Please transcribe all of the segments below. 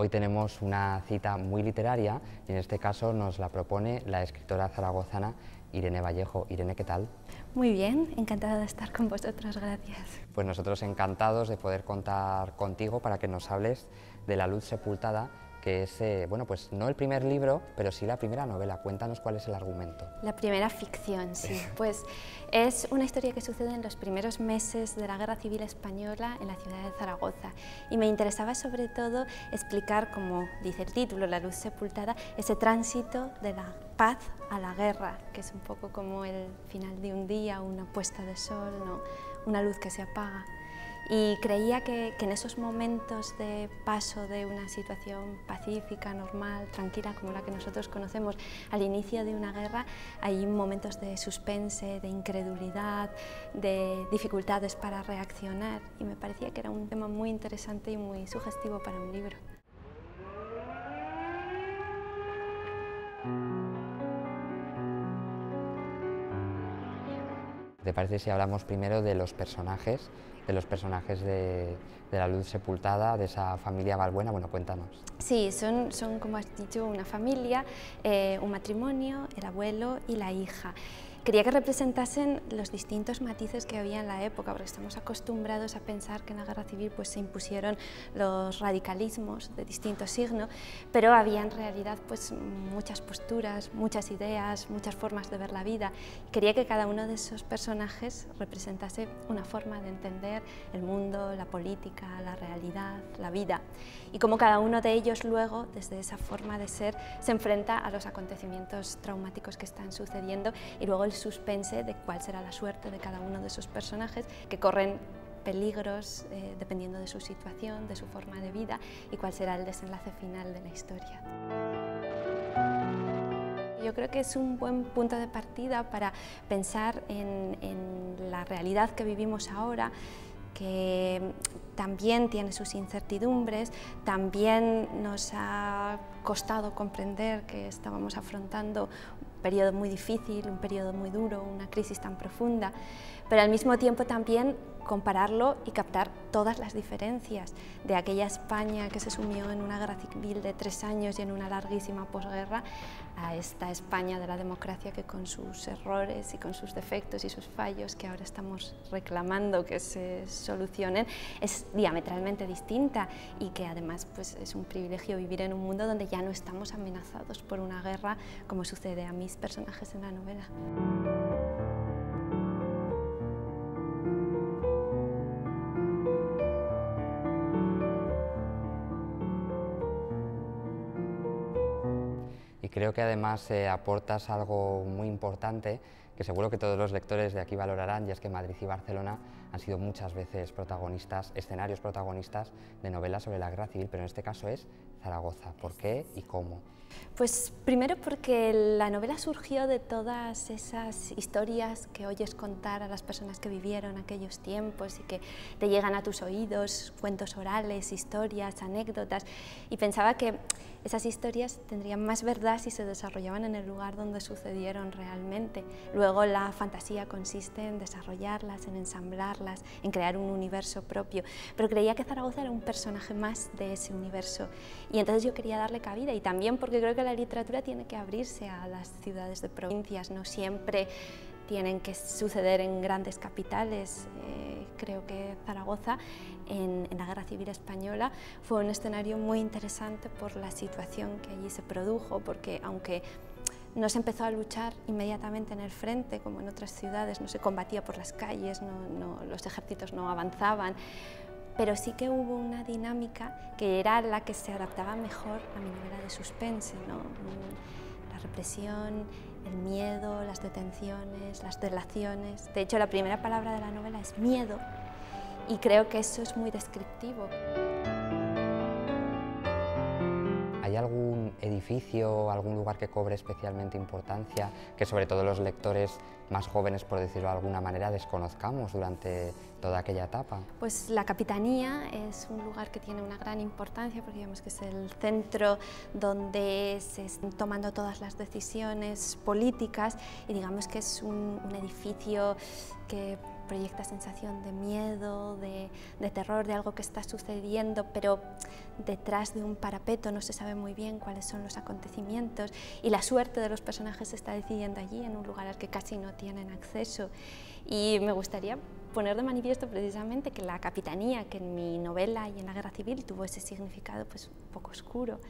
Hoy tenemos una cita muy literaria y en este caso nos la propone la escritora zaragozana Irene Vallejo. Irene, ¿qué tal? Muy bien, encantada de estar con vosotros, gracias. Pues nosotros encantados de poder contar contigo para que nos hables de La luz sepultada, que es, bueno, pues no el primer libro, pero sí la primera novela. Cuéntanos cuál es el argumento. La primera ficción, sí. Pues es una historia que sucede en los primeros meses de la Guerra Civil Española en la ciudad de Zaragoza. Y me interesaba sobre todo explicar, como dice el título, La luz sepultada, ese tránsito de la paz a la guerra, que es un poco como el final de un día, una puesta de sol, ¿no? Una luz que se apaga. Y creía que en esos momentos de paso de una situación pacífica, normal, tranquila, como la que nosotros conocemos al inicio de una guerra, hay momentos de suspense, de incredulidad, de dificultades para reaccionar, y me parecía que era un tema muy interesante y muy sugestivo para un libro. ¿Te parece si hablamos primero de los personajes de La luz sepultada, de esa familia Balbuena? Bueno, cuéntanos. Sí, son como has dicho, una familia, un matrimonio, el abuelo y la hija. Quería que representasen los distintos matices que había en la época, porque estamos acostumbrados a pensar que en la Guerra Civil pues, se impusieron los radicalismos de distinto signo, pero había en realidad pues, muchas posturas, muchas ideas, muchas formas de ver la vida. Quería que cada uno de esos personajes representase una forma de entender el mundo, la política, la realidad, la vida, y cómo cada uno de ellos luego, desde esa forma de ser, se enfrenta a los acontecimientos traumáticos que están sucediendo, y luego el suspense de cuál será la suerte de cada uno de esos personajes que corren peligros dependiendo de su situación, de su forma de vida, y cuál será el desenlace final de la historia. Yo creo que es un buen punto de partida para pensar en la realidad que vivimos ahora, que también tiene sus incertidumbres, también nos ha costado comprender que estábamos afrontando un periodo muy difícil, un periodo muy duro, una crisis tan profunda, pero al mismo tiempo también compararlo y captar todas las diferencias de aquella España que se sumió en una guerra civil de 3 años y en una larguísima posguerra, a esta España de la democracia que con sus errores y con sus defectos y sus fallos que ahora estamos reclamando que se solucionen, es diametralmente distinta, y que además pues, es un privilegio vivir en un mundo donde ya no estamos amenazados por una guerra como sucede a mis personajes en la novela. Y creo que además aportas algo muy importante que seguro que todos los lectores de aquí valorarán, y es que Madrid y Barcelona han sido muchas veces protagonistas, escenarios protagonistas de novelas sobre la guerra civil, pero en este caso es Zaragoza. ¿Por qué y cómo? Pues primero porque la novela surgió de todas esas historias que oyes contar a las personas que vivieron aquellos tiempos y que te llegan a tus oídos, cuentos orales, historias, anécdotas, y pensaba que esas historias tendrían más verdad si se desarrollaban en el lugar donde sucedieron realmente. Luego la fantasía consiste en desarrollarlas, en ensamblarlas, en crear un universo propio, pero creía que Zaragoza era un personaje más de ese universo, y entonces yo quería darle cabida, y también porque creo que la literatura tiene que abrirse a las ciudades de provincias, no siempre tienen que suceder en grandes capitales. Creo que Zaragoza, en la Guerra Civil Española, fue un escenario muy interesante por la situación que allí se produjo, porque aunque no se empezó a luchar inmediatamente en el frente, como en otras ciudades, no se combatía por las calles, los ejércitos no avanzaban, pero sí que hubo una dinámica que era la que se adaptaba mejor a mi novela de suspense, ¿no? La represión, el miedo, las detenciones, las delaciones. De hecho, la primera palabra de la novela es miedo, y creo que eso es muy descriptivo. ¿Hay algún edificio, algún lugar que cobre especialmente importancia, que sobre todo los lectores más jóvenes, por decirlo de alguna manera, desconozcamos durante toda aquella etapa? Pues la Capitanía es un lugar que tiene una gran importancia, porque digamos que es el centro donde se están tomando todas las decisiones políticas, y digamos que es un edificio que proyecta sensación de miedo, de terror, de algo que está sucediendo, pero detrás de un parapeto no se sabe muy bien cuáles son los acontecimientos y la suerte de los personajes se está decidiendo allí, en un lugar al que casi no tienen acceso. Y me gustaría poner de manifiesto precisamente que la capitanía, que en mi novela y en la Guerra Civil tuvo ese significado pues, un poco oscuro,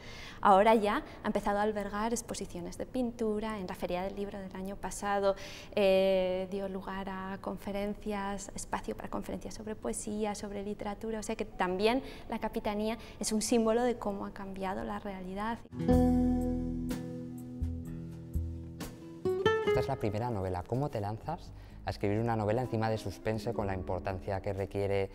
ahora ya ha empezado a albergar exposiciones de pintura. En la Feria del Libro del año pasado dio lugar a conferencias, espacio para conferencias sobre poesía, sobre literatura, o sea que también la capitanía es un símbolo de cómo ha cambiado la realidad. Esta es la primera novela. ¿Cómo te lanzas a escribir una novela encima de suspense, con la importancia que requiere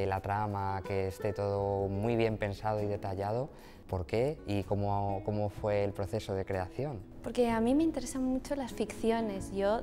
la trama, que esté todo muy bien pensado y detallado? ¿Por qué y cómo fue el proceso de creación? Porque a mí me interesan mucho las ficciones. Yo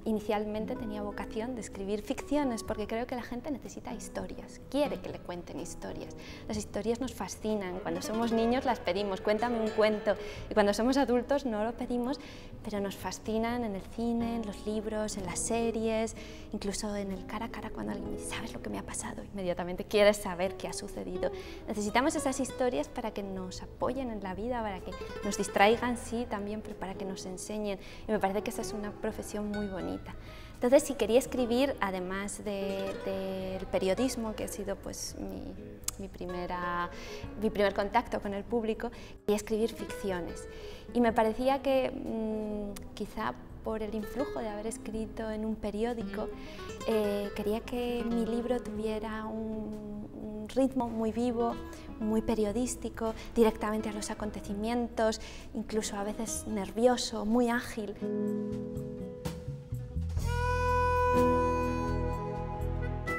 inicialmente tenía vocación de escribir ficciones porque creo que la gente necesita historias, quiere que le cuenten historias. Las historias nos fascinan, cuando somos niños las pedimos, cuéntame un cuento, y cuando somos adultos no lo pedimos, pero nos fascinan en el cine, en los libros, en las series, incluso en el cara a cara cuando alguien me dice, ¿sabes lo que me ha pasado? Inmediatamente quieres saber qué ha sucedido. Necesitamos esas historias para que nos apoyen en la vida, para que nos distraigan, sí, también, pero para que nos enseñen, y me parece que esa es una profesión muy bonita. Entonces, si quería escribir, además del periodismo, que ha sido pues, mi primer contacto con el público, quería escribir ficciones. Y me parecía que quizá por el influjo de haber escrito en un periódico, quería que mi libro tuviera un ritmo muy vivo, muy periodístico, directamente a los acontecimientos, incluso a veces nervioso, muy ágil.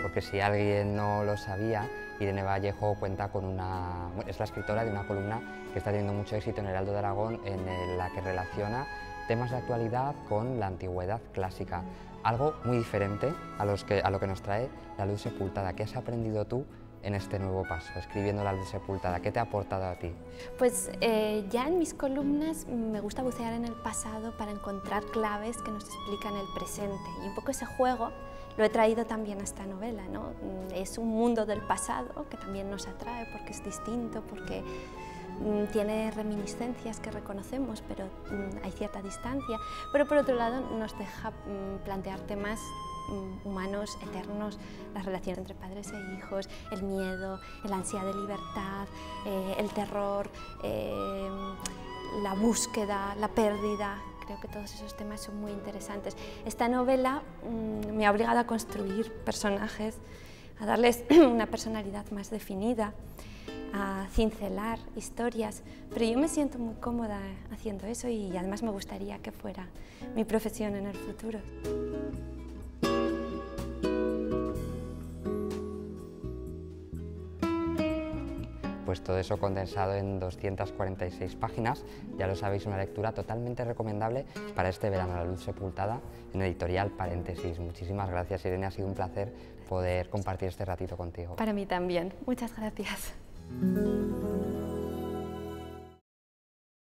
Porque si alguien no lo sabía, Irene Vallejo cuenta con es la escritora de una columna que está teniendo mucho éxito en el Heraldo de Aragón, en la que relaciona temas de actualidad con la antigüedad clásica. Algo muy diferente a lo que nos trae La Luz Sepultada. ¿Qué has aprendido tú en este nuevo paso, escribiendo La Luz Sepultada? ¿Qué te ha aportado a ti? Pues ya en mis columnas me gusta bucear en el pasado para encontrar claves que nos explican el presente, y un poco ese juego lo he traído también a esta novela, ¿no? Es un mundo del pasado que también nos atrae porque es distinto, porque tiene reminiscencias que reconocemos, pero hay cierta distancia, pero por otro lado nos deja plantear temas humanos eternos, las relaciones entre padres e hijos, el miedo, el ansia de libertad, el terror, la búsqueda, la pérdida. Creo que todos esos temas son muy interesantes. Esta novela me ha obligado a construir personajes, a darles una personalidad más definida, a cincelar historias, pero yo me siento muy cómoda haciendo eso y además me gustaría que fuera mi profesión en el futuro. Pues todo eso condensado en 246 páginas, ya lo sabéis, una lectura totalmente recomendable para este verano, La Luz Sepultada, en editorial Paréntesis. Muchísimas gracias, Irene, ha sido un placer poder compartir este ratito contigo. Para mí también, muchas gracias.